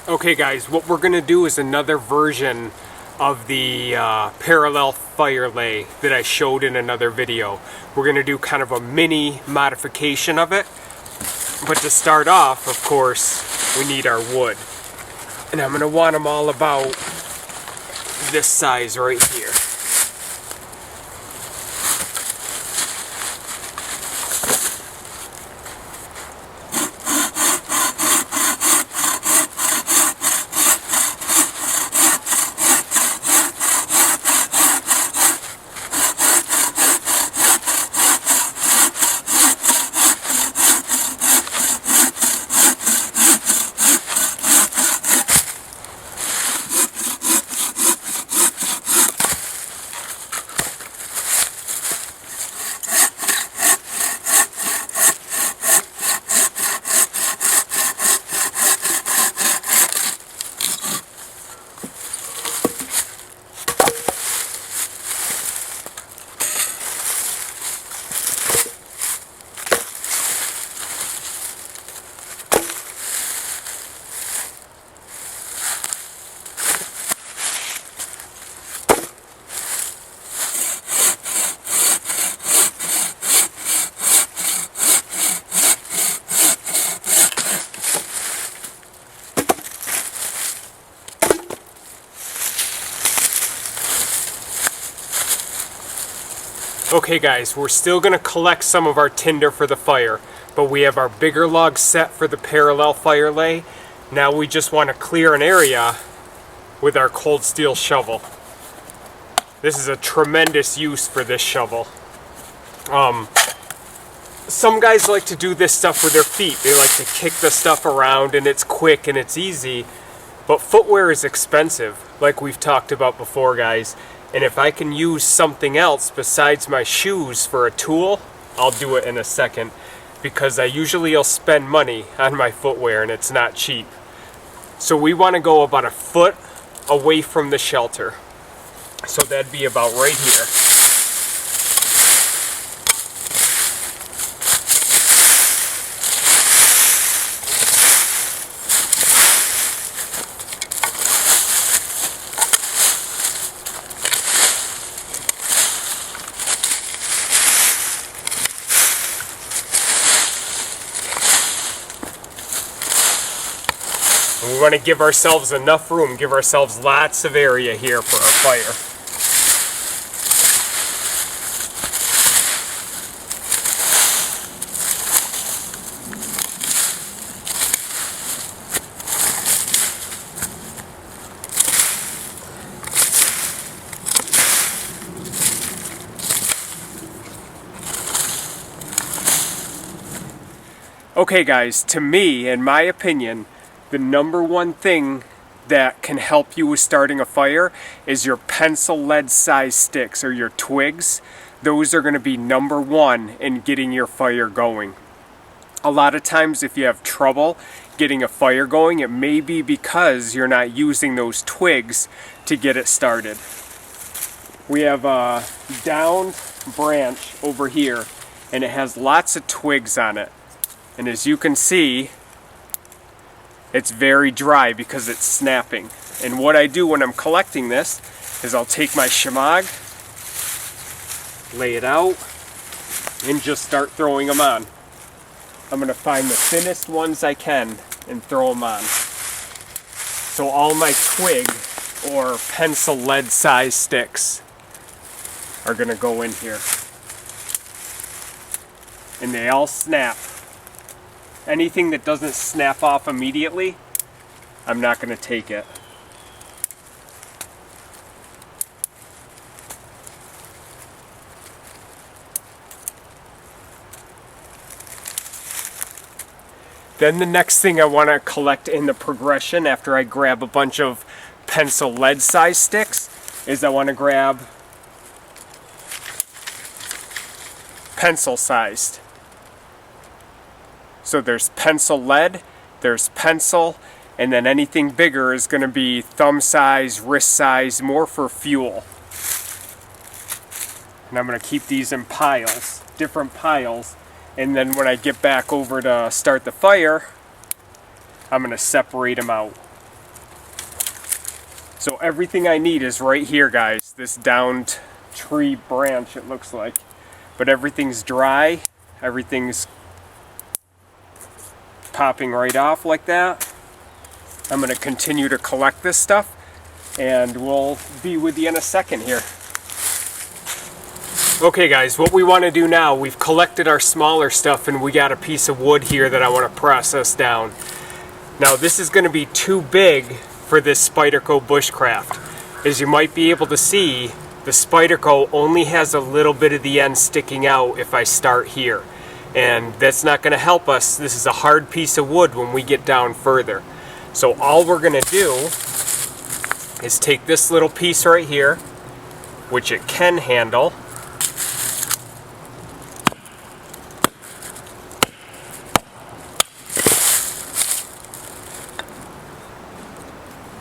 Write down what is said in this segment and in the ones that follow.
Okay guys, what we're going to do is another version of the parallel fire lay that I showed in another video. We're going to do kind of a mini modification of it. But to start off, of course, we need our wood. And I'm going to want them all about this size right here. Okay guys, we're still going to collect some of our tinder for the fire, but we have our bigger log set for the parallel fire lay. Now we just want to clear an area with our cold steel shovel. This is a tremendous use for this shovel. Some guys like to do this stuff with their feet. They like to kick the stuff around and it's quick and it's easy, but footwear is expensive, like we've talked about before guys. And if I can use something else besides my shoes for a tool, I'll do it in a second, because I usually will spend money on my footwear and it's not cheap. So we want to go about a foot away from the shelter. So that'd be about right here. We want to give ourselves enough room, give ourselves lots of area here for our fire. Okay guys, to me, in my opinion, the number one thing that can help you with starting a fire is your pencil lead size sticks or your twigs. Those are going to be number one in getting your fire going. A lot of times if you have trouble getting a fire going, it may be because you're not using those twigs to get it started. We have a downed branch over here and it has lots of twigs on it. And as you can see, it's very dry because it's snapping. And what I do when I'm collecting this is I'll take my shemagh, lay it out, and just start throwing them on. I'm going to find the thinnest ones I can and throw them on. So all my twig or pencil lead size sticks are going to go in here. And they all snap. Anything that doesn't snap off immediately, I'm not going to take it. Then the next thing I want to collect in the progression after I grab a bunch of pencil lead size sticks is I want to grab pencil sized. So there's pencil lead, there's pencil, and then anything bigger is going to be thumb size, wrist size, more for fuel. And I'm going to keep these in piles, different piles, and then when I get back over to start the fire, I'm going to separate them out. So everything I need is right here, guys. This downed tree branch, it looks like. But everything's dry. Everything's popping right off like that. I'm going to continue to collect this stuff, and we'll be with you in a second here. Okay guys, what we want to do now, we've collected our smaller stuff and we got a piece of wood here that I want to process down. Now this is going to be too big for this Spyderco Bushcraft. As you might be able to see, the Spyderco only has a little bit of the end sticking out if I start here. And that's not going to help us. This is a hard piece of wood when we get down further. So all we're going to do is take this little piece right here, which it can handle.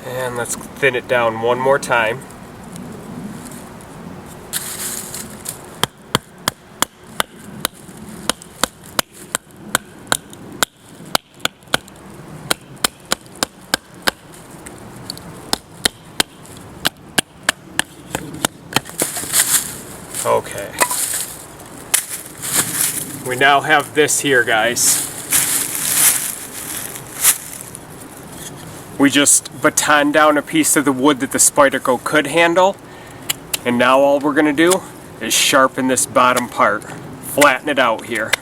And let's thin it down one more time. Okay. We now have this here, guys. We just batoned down a piece of the wood that the Spyderco could handle, and now all we're going to do is sharpen this bottom part, flatten it out here.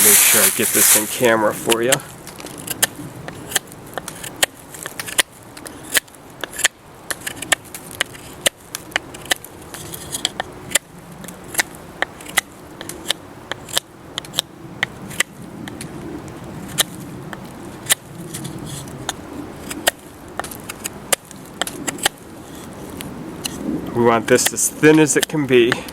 Make sure I get this in camera for you. We want this as thin as it can be. I'm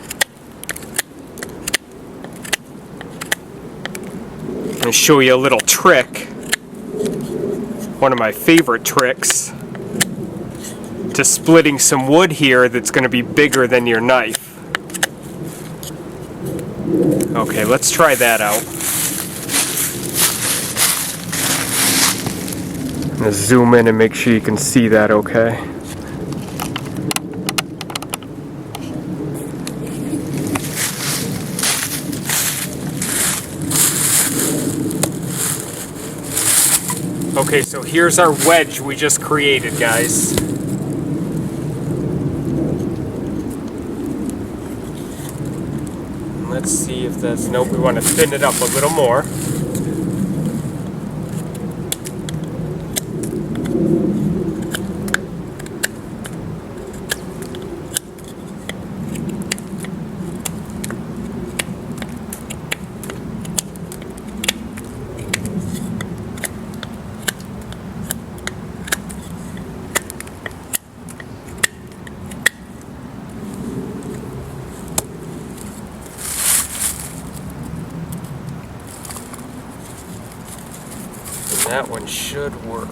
going to show you a little trick. One of my favorite tricks to splitting some wood here that's going to be bigger than your knife. Okay, let's try that out. I'm going to zoom in and make sure you can see that okay. Okay, so here's our wedge we just created, guys. Let's see if that's... Nope, we want to thin it up a little more. That one should work.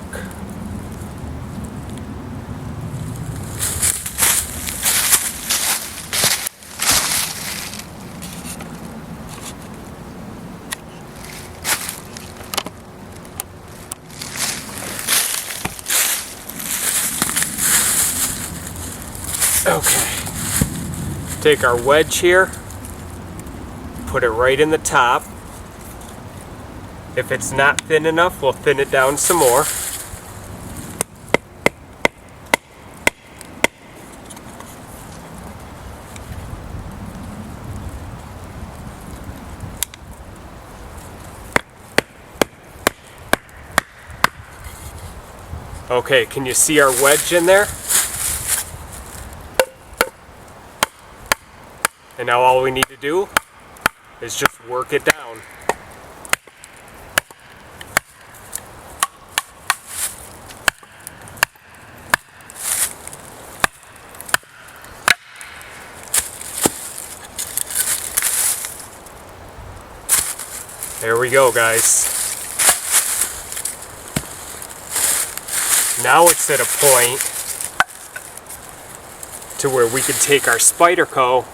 Okay. Take our wedge here, put it right in the top. If it's not thin enough, we'll thin it down some more. Okay, can you see our wedge in there? And now all we need to do is just work it down. There we go, guys. Now it's at a point to where we could take our Spyderco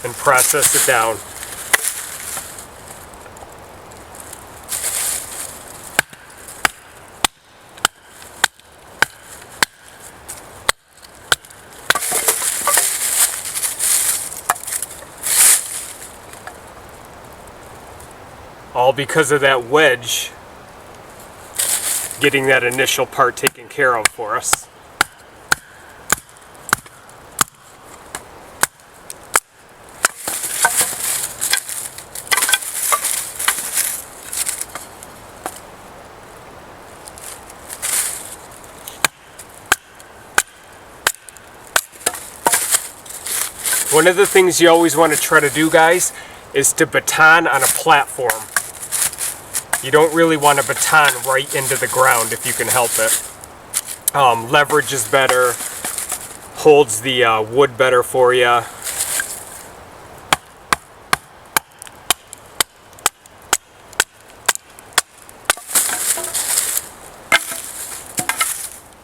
and process it down. All because of that wedge getting that initial part taken care of for us. One of the things you always want to try to do, guys, is to baton on a platform. You don't really want to baton right into the ground if you can help it. Leverage is better, holds the wood better for you.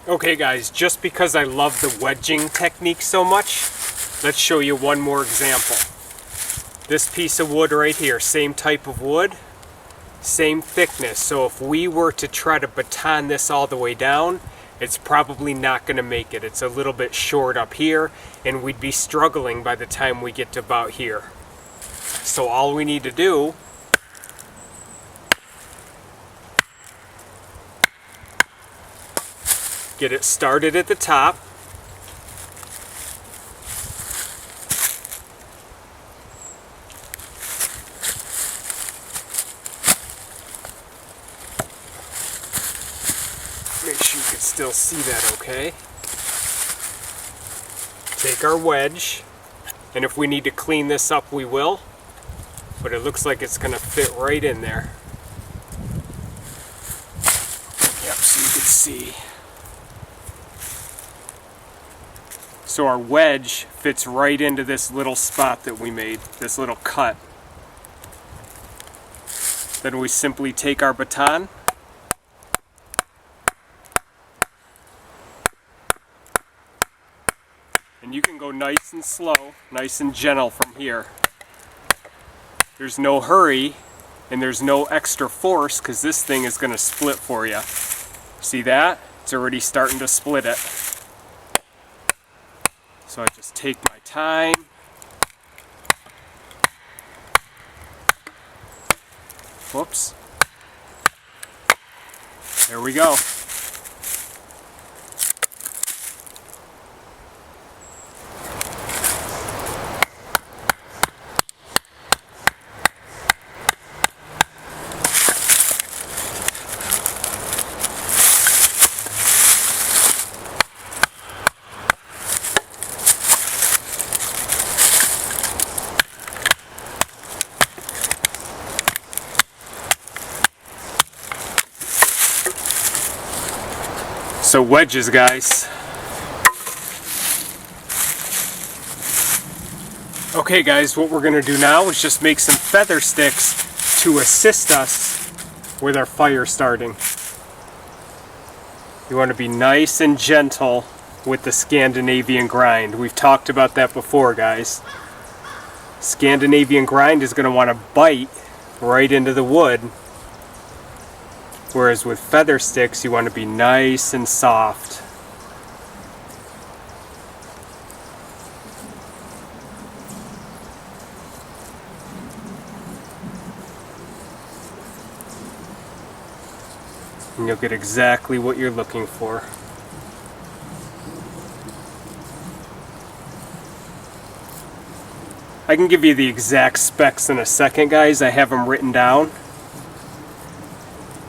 Okay guys, just because I love the wedging technique so much, let's show you one more example. This piece of wood right here, same type of wood, same thickness. So if we were to try to baton this all the way down, it's probably not going to make it. It's a little bit short up here, and we'd be struggling by the time we get to about here. So all we need to do get it started at the top. Make sure you can still see that okay. Take our wedge, and if we need to clean this up, we will. But it looks like it's going to fit right in there. Yep, so you can see. So our wedge fits right into this little spot that we made, this little cut. Then we simply take our baton and you can go nice and slow, nice and gentle from here. There's no hurry and there's no extra force because this thing is going to split for you. See that? It's already starting to split it. So I just take my time. Whoops. There we go. So wedges, guys. Okay guys, what we're gonna do now is just make some feather sticks to assist us with our fire starting. You want to be nice and gentle with the Scandinavian grind. We've talked about that before, guys. Scandinavian grind is going to want to bite right into the wood, whereas with feather sticks you want to be nice and soft. And you'll get exactly what you're looking for. I can give you the exact specs in a second, guys. I have them written down.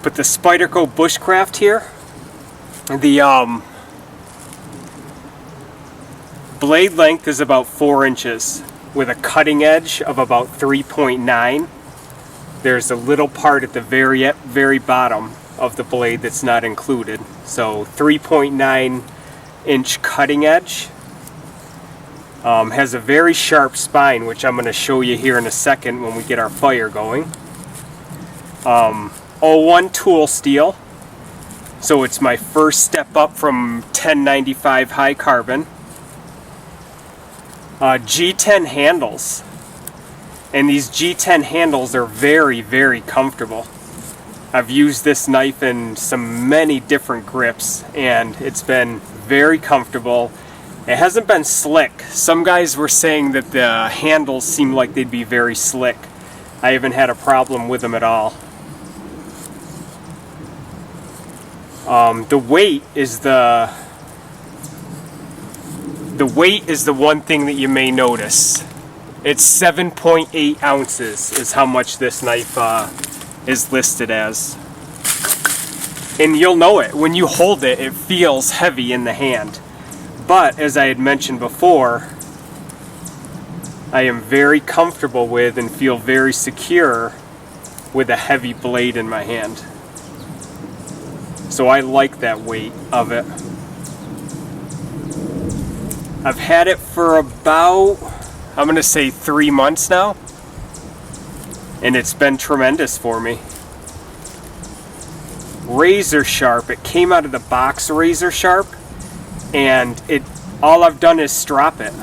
But the Spyderco Bushcraft here, the blade length is about 4 inches with a cutting edge of about 3.9. There's a little part at the very bottom of the blade that's not included. So 3.9 inch cutting edge. Has a very sharp spine, which I'm going to show you here in a second when we get our fire going. 01 tool steel, so it's my first step up from 1095 high carbon. G10 handles, And these G10 handles are very, very comfortable. I've used this knife in many different grips, and it's been very comfortable. It hasn't been slick. Some guys were saying that the handles seem like they'd be very slick. I haven't had a problem with them at all. The weight is the one thing that you may notice. It's 7.8 ounces is how much this knife is listed as. And you'll know it. When you hold it, it feels heavy in the hand. But, as I had mentioned before, I am very comfortable with and feel very secure with a heavy blade in my hand. So I like that weight of it. I've had it for about, I'm going to say 3 months now, and it's been tremendous for me. Razor sharp. It came out of the box razor sharp, and all I've done is strop it.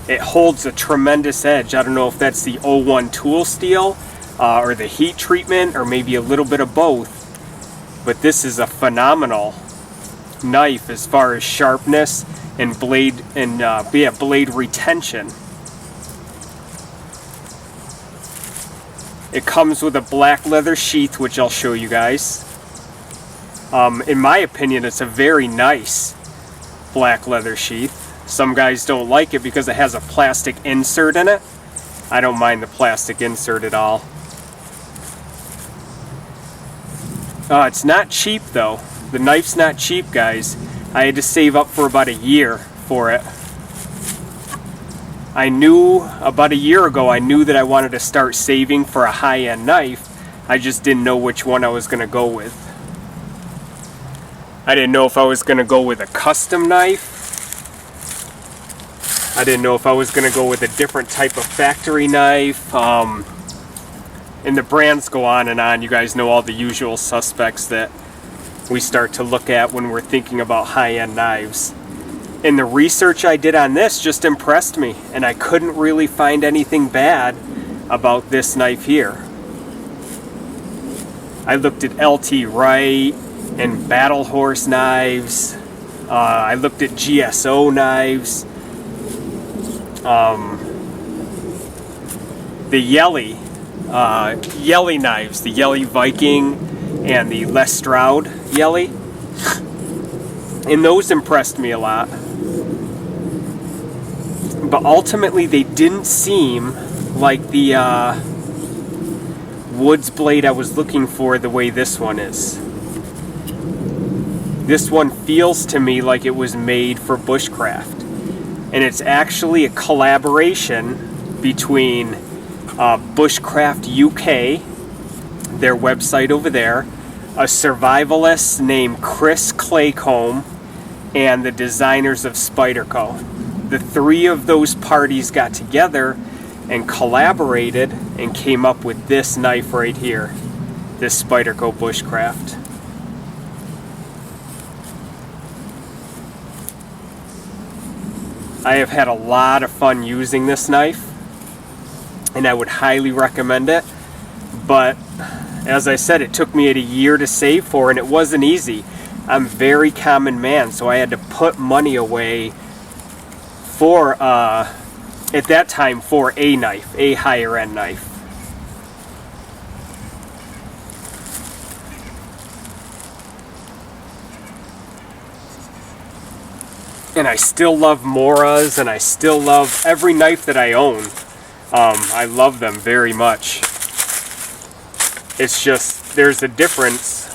It holds a tremendous edge. I don't know if that's the 01 tool steel or the heat treatment or maybe a little bit of both, but this is a phenomenal knife as far as sharpness and blade blade retention. It comes with a black leather sheath, which I'll show you guys. In my opinion, it's a very nice black leather sheath. Some guys don't like it because it has a plastic insert in it. I don't mind the plastic insert at all. It's not cheap though. The knife's not cheap, guys. I had to save up for about a year for it. I knew about a year ago, I knew that I wanted to start saving for a high-end knife. I just didn't know which one I was going to go with. I didn't know if I was going to go with a custom knife. I didn't know if I was going to go with a different type of factory knife. And the brands go on and on. You guys know all the usual suspects that we start to look at when we're thinking about high-end knives. And the research I did on this just impressed me, and I couldn't really find anything bad about this knife here. I looked at LT Wright and Battle Horse knives. I looked at GSO knives. The Yelly knives, the Yelly Viking and the Les Stroud Yelly. And those impressed me a lot. But ultimately they didn't seem like the Woods blade I was looking for the way this one is. This one feels to me like it was made for bushcraft. And it's actually a collaboration between Bushcraft UK, their website over there, a survivalist named Chris Claycomb, and the designers of Spyderco. The three of those parties got together and collaborated and came up with this knife right here, this Spyderco Bushcraft. I have had a lot of fun using this knife, and I would highly recommend it. But as I said, it took me a year to save for, and it wasn't easy. I'm a very common man, so I had to put money away for, at that time, for a knife, a higher end knife. And I still love Moras, and I still love every knife that I own. I love them very much. It's just, there's a difference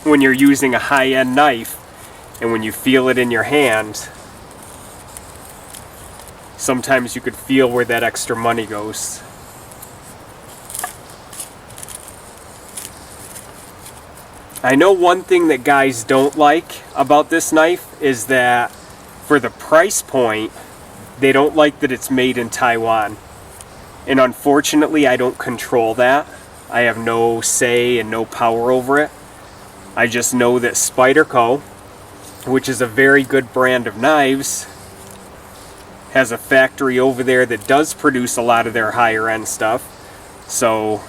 when you're using a high-end knife and when you feel it in your hand. Sometimes you could feel where that extra money goes. I know one thing that guys don't like about this knife is that for the price point, they don't like that it's made in Taiwan. And unfortunately, I don't control that. I have no say and no power over it. I just know that Spyderco, which is a very good brand of knives, has a factory over there that does produce a lot of their higher end stuff. So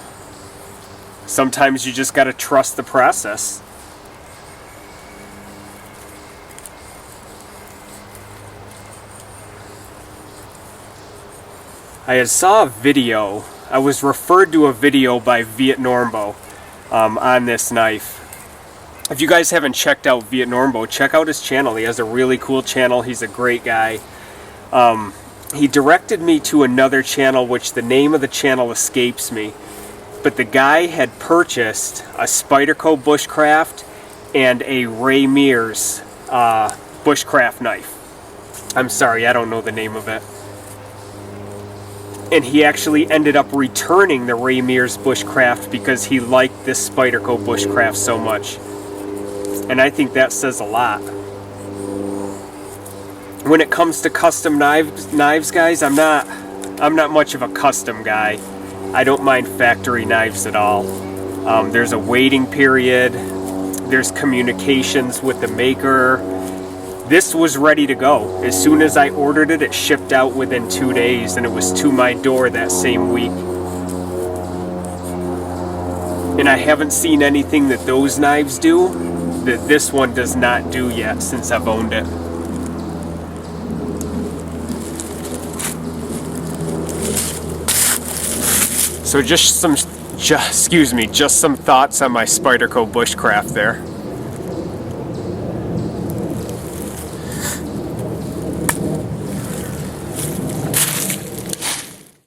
sometimes you just got to trust the process. I had saw a video, I was referred to a video by Vietnormbo on this knife. If you guys haven't checked out Vietnormbo, check out his channel. He has a really cool channel. He's a great guy. He directed me to another channel, which the name of the channel escapes me. But the guy had purchased a Spyderco Bushcraft and a Ray Mears Bushcraft knife. I'm sorry, I don't know the name of it. And he actually ended up returning the Ray Mears Bushcraft because he liked this Spyderco Bushcraft so much. And I think that says a lot. When it comes to custom knives, guys, I'm not much of a custom guy. I don't mind factory knives at all. There's a waiting period. There's communications with the maker. This was ready to go. As soon as I ordered it, it shipped out within 2 days, and it was to my door that same week. And I haven't seen anything that those knives do that this one does not do yet since I've owned it. So just some thoughts on my Spyderco Bushcraft there.